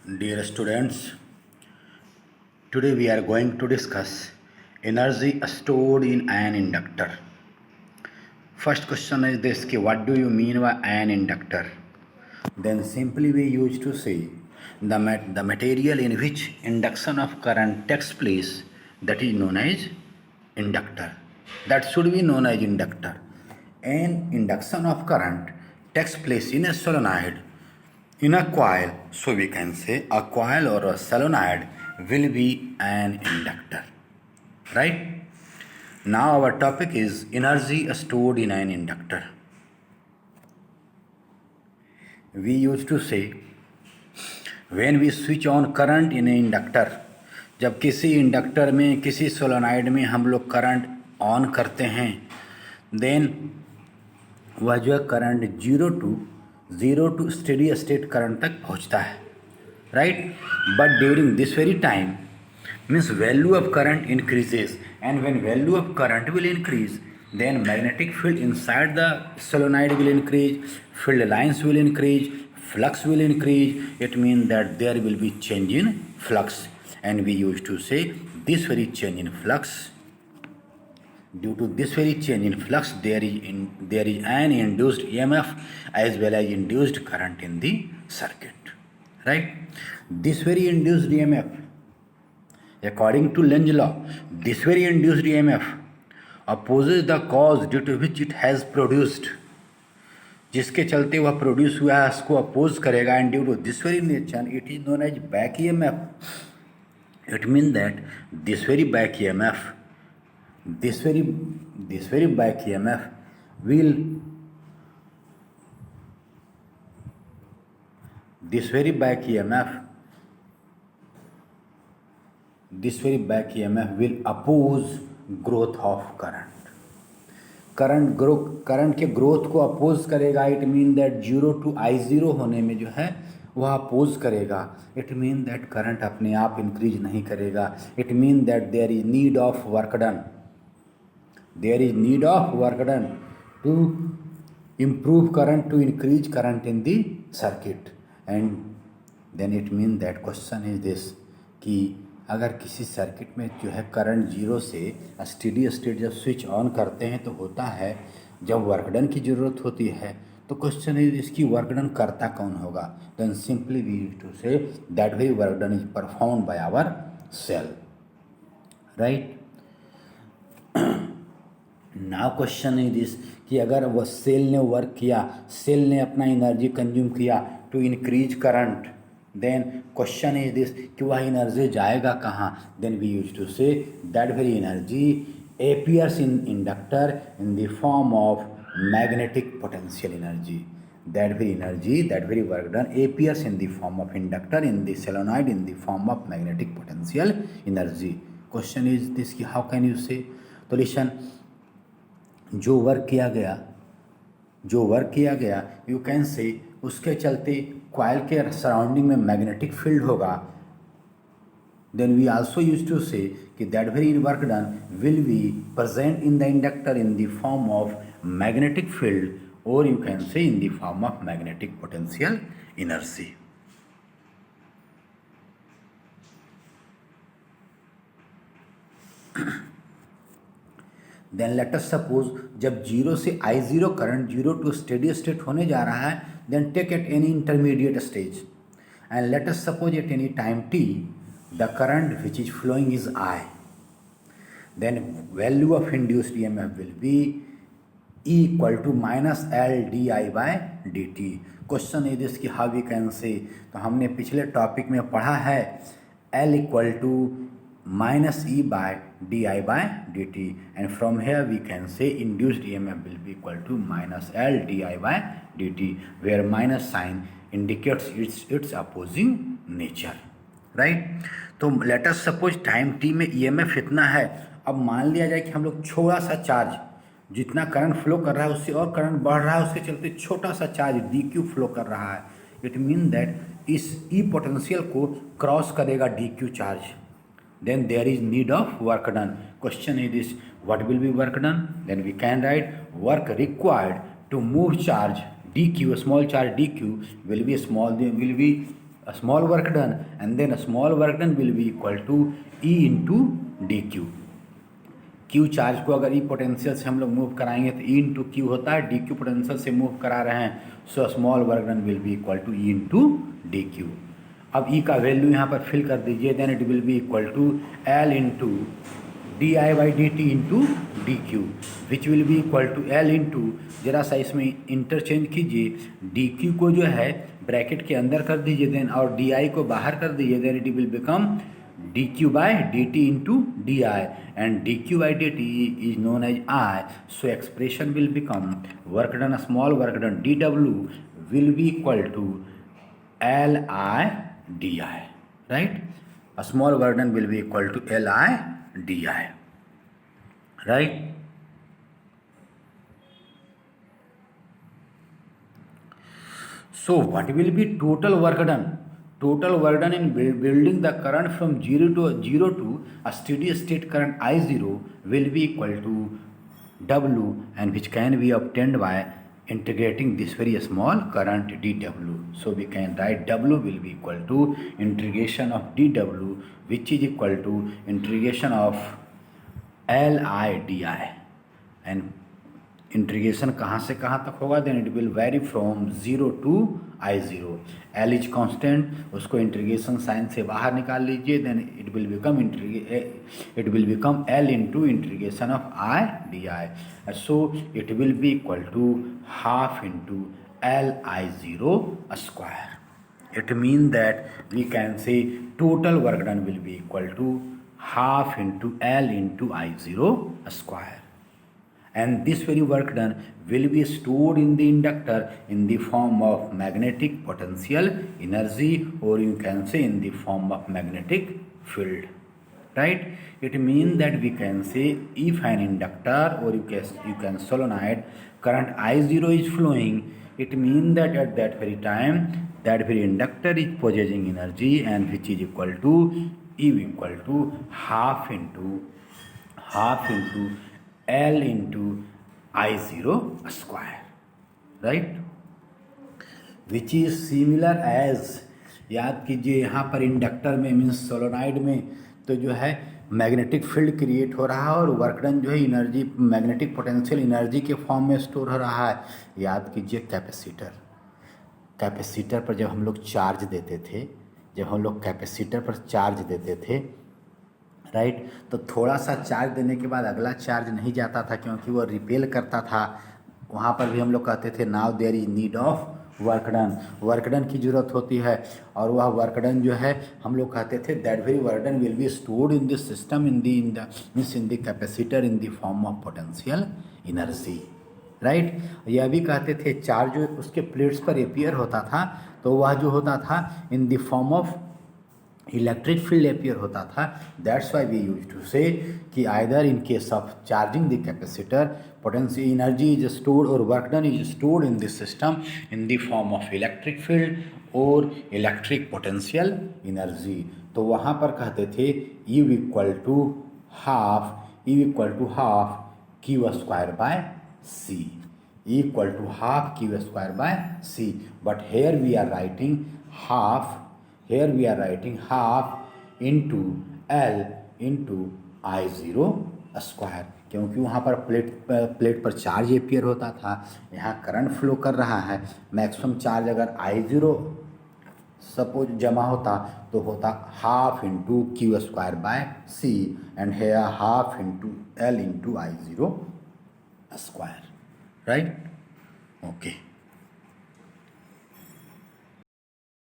Dear students, today we are going to discuss energy stored in an inductor. First question is this: what do you mean by an inductor? Then simply we used to say the material in which induction of current takes place, that is known as inductor. That should be known as inductor. An induction of current takes place in a solenoid, in a coil. So we can say a coil or a solenoid will be an inductor, right? Now our topic is energy stored in an inductor. We used to say when we switch on current in an inductor, जब किसी inductor में किसी solenoid में हम लोग current on करते हैं, then वह जो है current zero to steady state current तक पहुंचता है, right. But during this very time means value of current increases, and when value of current will increase, then magnetic field inside the solenoid will increase, field lines will increase, flux will increase. It means that there will be change in flux, and we used to say this very change in flux, due to this very change in flux, there is an induced EMF as well as induced current in the circuit, right. This very induced EMF, according to Lenz law, this very induced EMF opposes the cause due to which it has produced. जिसके चलते वह produce हुआ है उसको oppose करेगा, and due to this very nature it is known as back EMF. It mean that this very back EMF, this very back EMF will this very back EMF will oppose growth of current. Current के growth को oppose करेगा. It mean that 0 to I0 होने में जो है वह oppose करेगा. It mean that current अपने आप इंक्रीज नहीं करेगा. It mean that there is need of work done. There is need of work done to improve current, to increase current in the circuit. And then it means that question is this कि अगर किसी circuit में जो है current zero से steady state जब switch on करते हैं तो होता है जब वर्क डन की ज़रूरत होती है. तो क्वेश्चन इज इसकी वर्क डन करता कौन होगा. Then simply we use to say that very work done is perform by our cell, right. Now question is this कि अगर वह सेल ने वर्क किया, सेल ने अपना एनर्जी कंज्यूम किया to increase current, then question is this कि वह एनर्जी जाएगा कहाँ. Then we use to say that very energy appears in inductor in the form of magnetic potential energy. That very energy, that very work done appears in the form of inductor in the solenoid in the form of magnetic potential energy. Question is this कि how can you say. तो listen, जो work किया गया you can से उसके चलते coil के surrounding में मैग्नेटिक फील्ड होगा. Then we also use to say कि that very work done will be present in the inductor in the form of magnetic field, और you can say in the form of magnetic potential energy. Then let us suppose जब zero से I0 current zero to steady state होने जा रहा है, then take at any intermediate stage and let us suppose at any time t the current which is flowing is I. Then value of induced EMF will be E equal to -L/di/dt. Question is this कि how we can say. तो हमने पिछले topic में पढ़ा है L equal to -E/di/dt, and from here we can say induced EMF will be equal to -L/di/dt, where minus sign indicates its opposing nature, right. तो let us suppose time t में EMF इतना है. अब मान लिया जाए कि हम लोग छोटा सा चार्ज, जितना करंट फ्लो कर रहा है उससे और करंट बढ़ रहा है, उसके चलते छोटा सा चार्ज dq फ्लो कर रहा है. इट मीन दैट इस E पोटेंशियल को क्रॉस करेगा dq charge. Then there is need of work done. Question is this: what will be work done? Then we can write work required to move charge dq, a small charge dq will be a small work done, and then a small work done will be equal to E into dq. Q charge को अगर E potential से हम लोग move कराएंगे तो E into Q होता है, dq potential से मूव करा रहे हैं, so small work done will be equal to E into dq. अब E का वैल्यू यहाँ पर फिल कर दीजिए, then it will be equal to L into D I by D T into D Q, which will be equal to L into, जरा सा इसमें interchange कीजिए, डी क्यू को जो है ब्रैकेट के अंदर कर दीजिए, देन और डी आई को बाहर कर दीजिए, then it will become D Q by D T into D I, and D Q by D T is known as I, so expression will become work done, small work done D W will be equal to L I D I, right. A small work done will be equal to Li di, right. So what will be total work done? Total work done in building the current from 0 to a steady state current I0 will be equal to W, and which can be obtained by integrating this very small current dW. So we can write W will be equal to integration of dW, which is equal to integration of Li di, and integration कहाँ से कहाँ तक होगा, then it will very from 0 to I0. L is constant, उसको integration sign से बाहर निकाल लीजिए, then it will become L into integration of I D I, so it will be equal to half into Li0 square. It means that we can say total work done will be equal to half into L into I0 square, and this very work done will be stored in the inductor in the form of magnetic potential energy, or you can say in the form of magnetic field, right. It means that we can say if an inductor or you can solenoid current I0 is flowing, it means that at that very time that very inductor is possessing energy, and which is equal to E equal to half into L into I0 square, right, which is similar as, याद कीजिए यहाँ पर inductor में means solenoid में तो जो है magnetic field create हो रहा है, और वर्क डन जो है एनर्जी मैग्नेटिक पोटेंशियल एनर्जी के फॉर्म में स्टोर हो रहा है. याद कीजिए कैपेसिटर पर जब हम लोग चार्ज देते थे, राइट, तो थोड़ा सा चार्ज देने के बाद अगला चार्ज नहीं जाता था, क्योंकि वो रिपेल करता था. वहाँ पर भी हम लोग कहते थे now there is need of work done की ज़रूरत होती है, और वह वर्क डन जो है हम लोग कहते थे that very work done will be stored in this system in the capacitor in the form of potential energy, right. यह भी कहते थे चार्ज जो उसके प्लेट्स पर अपीयर होता था, तो वह जो होता था in the form of electric field appear होता था. That's why we use to say कि either in case of charging the capacitor potential energy is stored और work done is stored in this system in the form of electric field और electric potential energy. तो वहाँ पर कहते थे E equal to half Q square by C, equal to half Q square by C, but here we are writing half into L into I0 square, क्योंकि वहाँ पर plate पर चार्ज अपीयर होता था, यहाँ करंट फ्लो कर रहा है. मैक्सिमम चार्ज अगर I0 सपोज जमा होता तो होता half into Q square by C, and here half into L into I0 square, right. Okay.